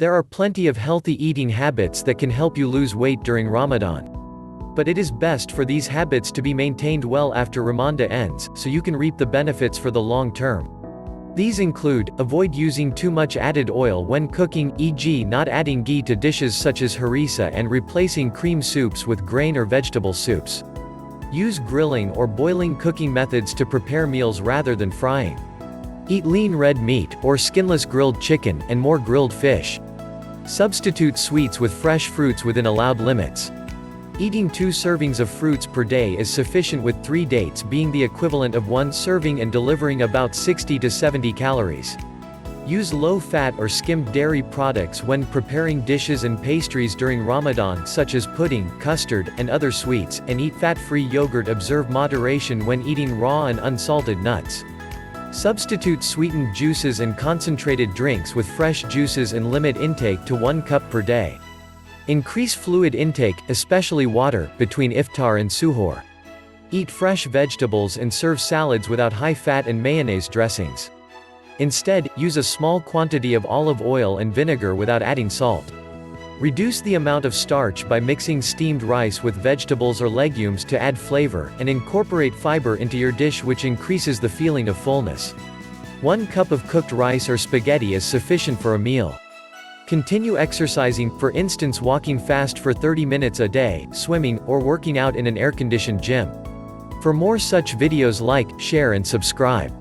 There are plenty of healthy eating habits that can help you lose weight during Ramadan. But it is best for these habits to be maintained well after Ramanda ends, so you can reap the benefits for the long term. These include, avoid using too much added oil when cooking, e.g. not adding ghee to dishes such as harissa and replacing cream soups with grain or vegetable soups. Use grilling or boiling cooking methods to prepare meals rather than frying. Eat lean red meat, or skinless grilled chicken, and more grilled fish. Substitute sweets with fresh fruits within allowed limits. Eating 2 servings of fruits per day is sufficient, with 3 dates being the equivalent of 1 serving and delivering about 60 to 70 calories. Use low-fat or skimmed dairy products when preparing dishes and pastries during Ramadan, such as pudding, custard, and other sweets, and eat fat-free yogurt. Observe moderation when eating raw and unsalted nuts. Substitute sweetened juices and concentrated drinks with fresh juices and limit intake to 1 cup per day. Increase fluid intake, especially water, between iftar and suhoor. Eat fresh vegetables and serve salads without high fat and mayonnaise dressings. Instead, use a small quantity of olive oil and vinegar without adding salt. Reduce the amount of starch by mixing steamed rice with vegetables or legumes to add flavor, and incorporate fiber into your dish, which increases the feeling of fullness. 1 cup of cooked rice or spaghetti is sufficient for a meal. Continue exercising, for instance walking fast for 30 minutes a day, swimming, or working out in an air-conditioned gym. For more such videos, like, share and subscribe.